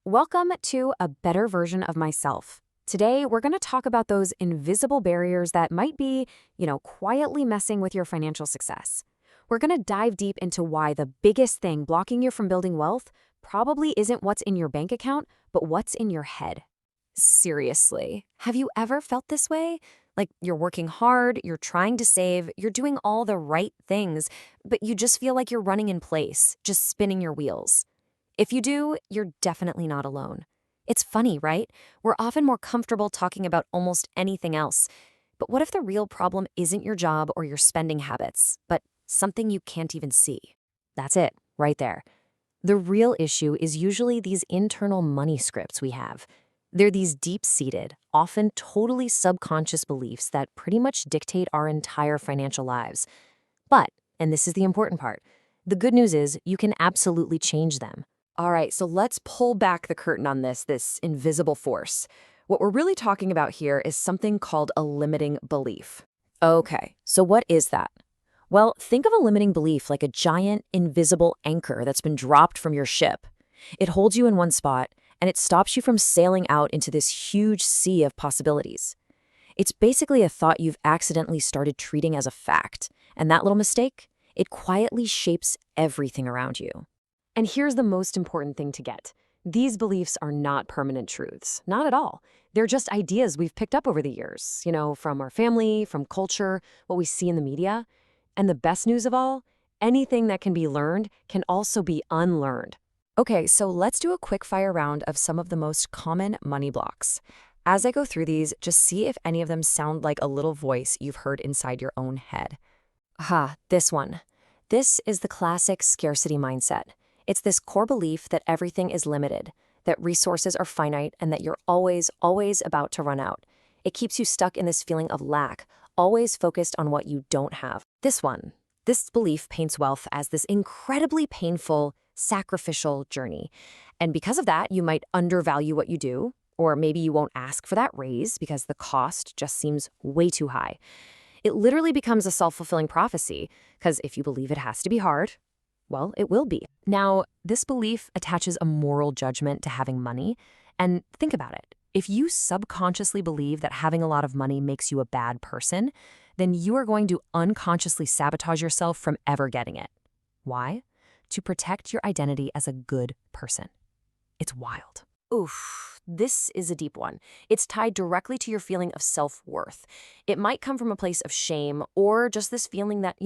Welcome to a better version of myself. Today, we're going to talk about those invisible barriers that might be, quietly messing with your financial success. We're going to dive deep into why the biggest thing blocking you from building wealth probably isn't what's in your bank account, but what's in your head. Seriously, have you ever felt this way? Like you're working hard, you're trying to save, you're doing all the right things, but you just feel like you're running in place, just spinning your wheels. If you do, you're definitely not alone. It's funny, right? We're often more comfortable talking about almost anything else. But what if the real problem isn't your job or your spending habits, but something you can't even see? That's it, right there. The real issue is usually these internal money scripts we have. They're these deep-seated, often totally subconscious beliefs that pretty much dictate our entire financial lives. But, and this is the important part, the good news is you can absolutely change them. All right, so let's pull back the curtain on this invisible force. What we're really talking about here is something called a limiting belief. Okay, so what is that? Well, think of a limiting belief like a giant, invisible anchor that's been dropped from your ship. It holds you in one spot, and it stops you from sailing out into this huge sea of possibilities. It's basically a thought you've accidentally started treating as a fact, and that little mistake, it quietly shapes everything around you. And here's the most important thing to get. These beliefs are not permanent truths, not at all. They're just ideas we've picked up over the years, from our family, from culture, what we see in the media. And the best news of all, anything that can be learned can also be unlearned. Okay, so let's do a quick fire round of some of the most common money blocks. As I go through these, just see if any of them sound like a little voice you've heard inside your own head. Aha, this one. This is the classic scarcity mindset. It's this core belief that everything is limited, that resources are finite, and that you're always about to run out. It keeps you stuck in this feeling of lack, always focused on what you don't have. This belief paints wealth as this incredibly painful, sacrificial journey. And because of that, you might undervalue what you do, or maybe you won't ask for that raise because the cost just seems way too high. It literally becomes a self-fulfilling prophecy, because if you believe it has to be hard, well, it will be. Now, this belief attaches a moral judgment to having money. And think about it. If you subconsciously believe that having a lot of money makes you a bad person, then you are going to unconsciously sabotage yourself from ever getting it. Why? To protect your identity as a good person. It's wild. Oof, this is a deep one. It's tied directly to your feeling of self-worth. It might come from a place of shame or just this feeling that,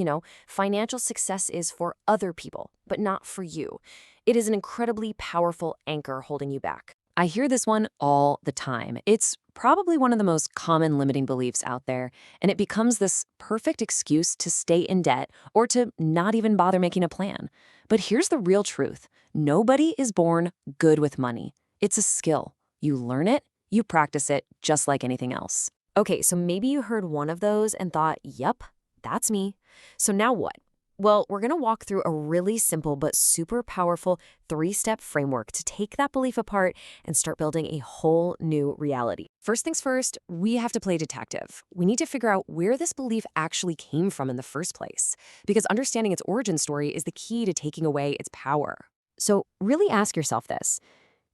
financial success is for other people, but not for you. It is an incredibly powerful anchor holding you back. I hear this one all the time. It's probably one of the most common limiting beliefs out there, and it becomes this perfect excuse to stay in debt or to not even bother making a plan. But here's the real truth. Nobody is born good with money. It's a skill. You learn it, you practice it, just like anything else. Okay, so maybe you heard one of those and thought, yep, that's me. So now what? Well, we're going to walk through a really simple but super powerful 3-step framework to take that belief apart and start building a whole new reality. First things first, we have to play detective. We need to figure out where this belief actually came from in the first place, because understanding its origin story is the key to taking away its power. So really ask yourself this.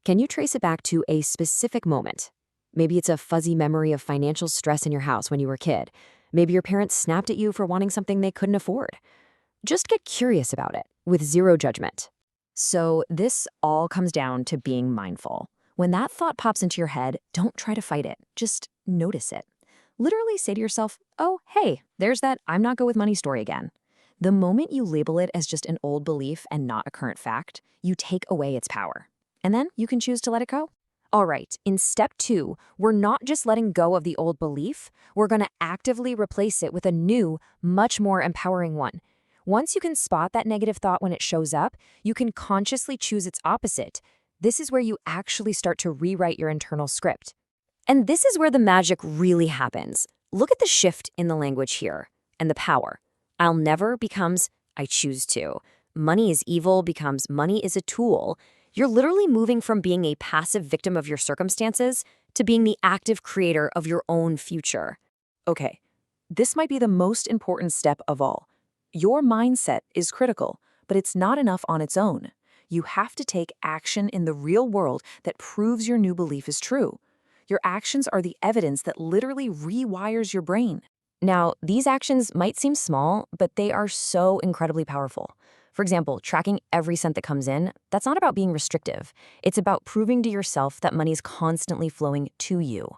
Can you trace it back to a specific moment? Maybe it's a fuzzy memory of financial stress in your house when you were a kid. Maybe your parents snapped at you for wanting something they couldn't afford. Just get curious about it, with zero judgment. So this all comes down to being mindful. When that thought pops into your head, don't try to fight it. Just notice it. Literally say to yourself, oh, hey, there's that I'm not good with money story again. The moment you label it as just an old belief and not a current fact, you take away its power. And then you can choose to let it go. All right, in step 2, we're not just letting go of the old belief, we're going to actively replace it with a new, much more empowering one. Once you can spot that negative thought when it shows up, you can consciously choose its opposite. This is where you actually start to rewrite your internal script. And this is where the magic really happens. Look at the shift in the language here, and the power. I'll never becomes I choose to. Money is evil becomes money is a tool. You're literally moving from being a passive victim of your circumstances to being the active creator of your own future. Okay, this might be the most important step of all. Your mindset is critical, but it's not enough on its own. You have to take action in the real world that proves your new belief is true. Your actions are the evidence that literally rewires your brain. Now, these actions might seem small, but they are so incredibly powerful. For example, tracking every cent that comes in, that's not about being restrictive. It's about proving to yourself that money is constantly flowing to you.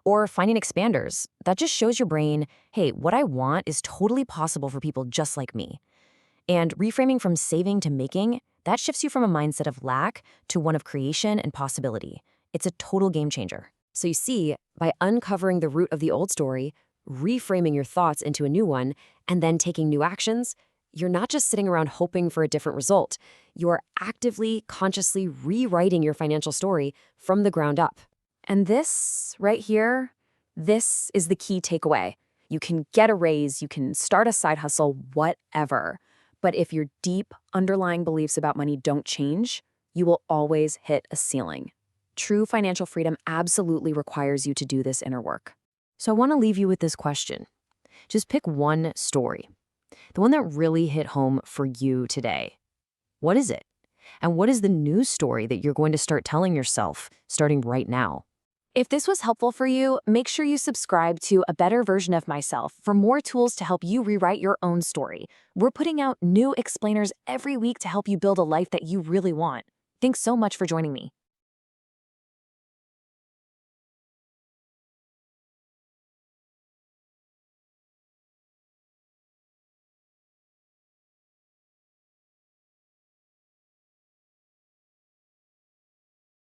Or finding expanders, that just shows your brain, hey, what I want is totally possible for people just like me. And reframing from saving to making, that shifts you from a mindset of lack to one of creation and possibility. It's a total game changer. So you see, by uncovering the root of the old story, reframing your thoughts into a new one, and then taking new actions, you're not just sitting around hoping for a different result. You're actively, consciously rewriting your financial story from the ground up. And this, right here, this is the key takeaway. You can get a raise, you can start a side hustle, whatever. But if your deep, underlying beliefs about money don't change, you will always hit a ceiling. True financial freedom absolutely requires you to do this inner work. So I want to leave you with this question. Just pick one story, the one that really hit home for you today. What is it? And what is the new story that you're going to start telling yourself starting right now? If this was helpful for you, make sure you subscribe to A Better Version of Myself for more tools to help you rewrite your own story. We're putting out new explainers every week to help you build a life that you really want. Thanks so much for joining me.